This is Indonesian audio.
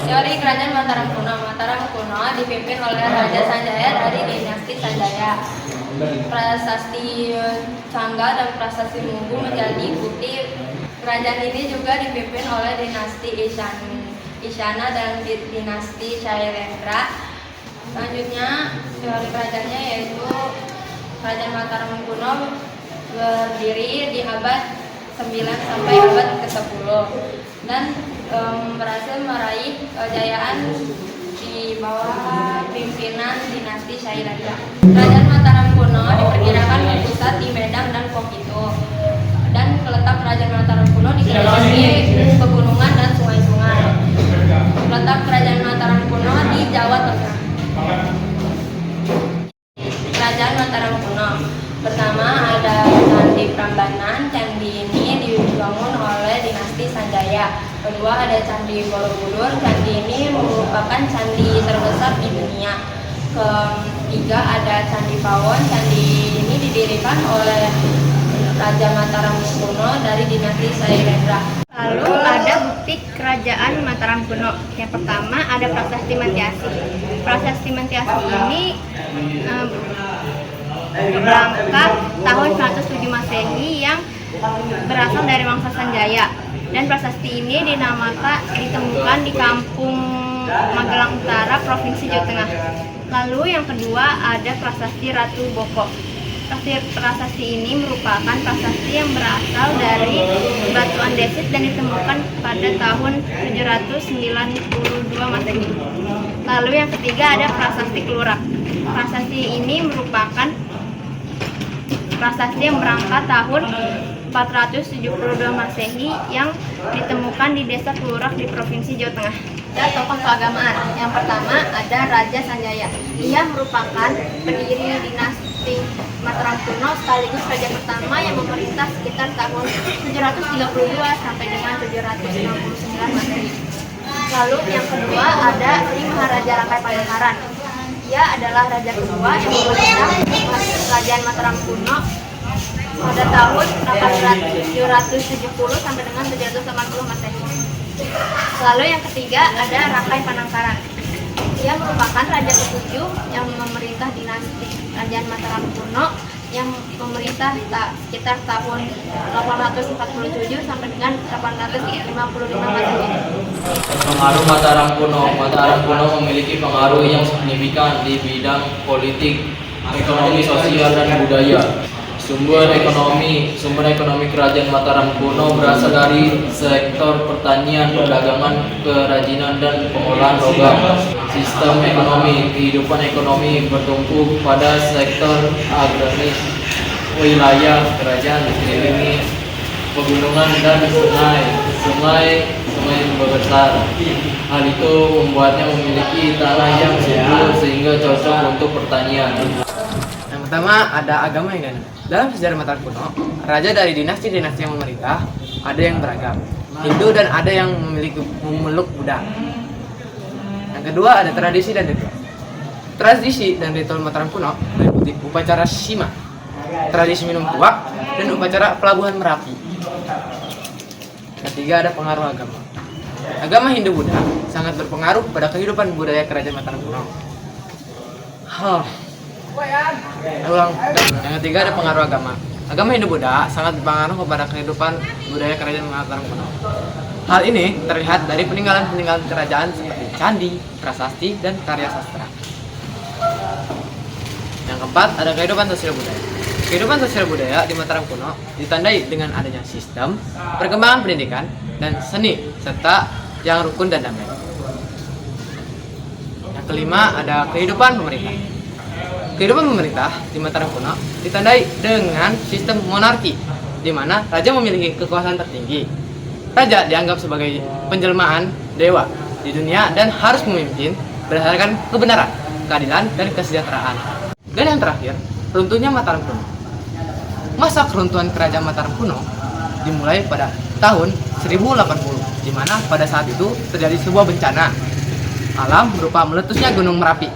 Teori Kerajaan Mataram Kuno. Mataram kuno dipimpin oleh Raja Sanjaya dari dinasti Sanjaya. Prasasti Cangga dan Prasasti Munggu menjadi bukti. Kerajaan ini juga dipimpin oleh dinasti Isyana dan dinasti Shailendra. Selanjutnya teori kerajaannya yaitu Kerajaan Mataram Kuno berdiri di abad 9 sampai abad ke-10 dan berhasil meraih kejayaan di bawah pimpinan dinasti Shailendra. Kerajaan Mataram Kuno diperkirakan berpusat di Medan dan Pokito, dan letak Kerajaan Mataram Kuno dikelilingi pegunungan dan sungai-sungai. Letak Kerajaan Mataram Kuno di Jawa Tengah. Kerajaan Mataram Kuno. Pertama ada Candi Prambanan. Candi ini dibangun oleh dinasti Sanjaya. Kedua ada Candi Borobudur. Candi ini merupakan candi terbesar di dunia. Ketiga ada Candi Pawon. Candi ini didirikan oleh Raja Mataram Kuno dari dinasti Shailendra. Lalu ada bukti Kerajaan Mataram Kuno. Yang pertama ada Prasasti Mantiasi. Prasasti Mantiasi ini berangkat tahun 907 Masehi yang berasal dari Wangsa Sanjaya. Dan prasasti ini ditemukan di Kampung Magelang Utara, Provinsi Jawa Tengah. Lalu yang kedua ada Prasasti Ratu Boko. Prasasti ini merupakan prasasti yang berasal dari batu andesit dan ditemukan pada tahun 792 Masehi. Lalu yang ketiga ada Prasasti Klurak. Prasasti ini merupakan prasasti yang berangkat tahun 472 Masehi yang ditemukan di desa Klurak di Provinsi Jawa Tengah. Ada tokoh keagamaan. Yang pertama ada Raja Sanjaya. Ia merupakan pendiri dinasti Mataram Kuno sekaligus raja pertama yang memerintah sekitar tahun 732 sampai dengan 769 Masehi. Lalu yang kedua ada Sri Maharaja Rakai Panangkaran. Ia adalah raja kedua yang memerintah Kerajaan Mataram Kuno pada tahun 770 sampai dengan 780 Masehi. Lalu yang ketiga ada Rakai Panangkaran. Ia merupakan raja ketujuh yang memerintah dinasti Kerajaan Mataram Kuno yang memerintah sekitar tahun 847 sampai dengan 855 Masehi. Pengaruh Mataram Kuno. Mataram Kuno memiliki pengaruh yang signifikan di bidang politik, ekonomi, sosial, dan budaya. Sumber ekonomi Kerajaan Mataram Kuno berasal dari sektor pertanian, perdagangan, kerajinan, dan pengolahan logam. Sistem ekonomi, kehidupan ekonomi bertumpu pada sektor agraris. Wilayah kerajaan dikelilingi pegunungan dan sungai besar. Hal itu membuatnya memiliki tanah yang subur sehingga cocok untuk pertanian. Yang pertama ada agama yang ganda. Dalam sejarah Mataram Kuno, raja dari dinasti-dinasti yang memerintah ada yang beragam, Hindu dan ada yang memeluk Buddha. Yang kedua ada tradisi dan ritual. Tradisi dan ritual Mataram Kuno meliputi upacara Shima, tradisi minum tuak, dan upacara pelabuhan Merapi. Ketiga ada pengaruh agama. Agama Hindu Buddha sangat berpengaruh pada kehidupan budaya Kerajaan Mataram Kuno. Yang ketiga ada pengaruh agama. Agama Hindu Buddha sangat berpengaruh kepada kehidupan budaya Kerajaan Mataram Kuno. Hal ini terlihat dari peninggalan-peninggalan kerajaan seperti candi, prasasti, dan karya sastra. Yang keempat ada kehidupan sosial budaya. Kehidupan sosial budaya di Mataram Kuno ditandai dengan adanya sistem, perkembangan pendidikan, dan seni, serta yang rukun dan damai. Yang kelima ada kehidupan pemerintah. Kehidupan pemerintah di Mataram Kuno ditandai dengan sistem monarki, di mana raja memiliki kekuasaan tertinggi. Raja dianggap sebagai penjelmaan dewa di dunia dan harus memimpin berdasarkan kebenaran, keadilan, dan kesejahteraan. Dan yang terakhir, runtuhnya Mataram Kuno. Masa keruntuhan Kerajaan Mataram Kuno dimulai pada tahun 1080, di mana pada saat itu terjadi sebuah bencana alam berupa meletusnya Gunung Merapi.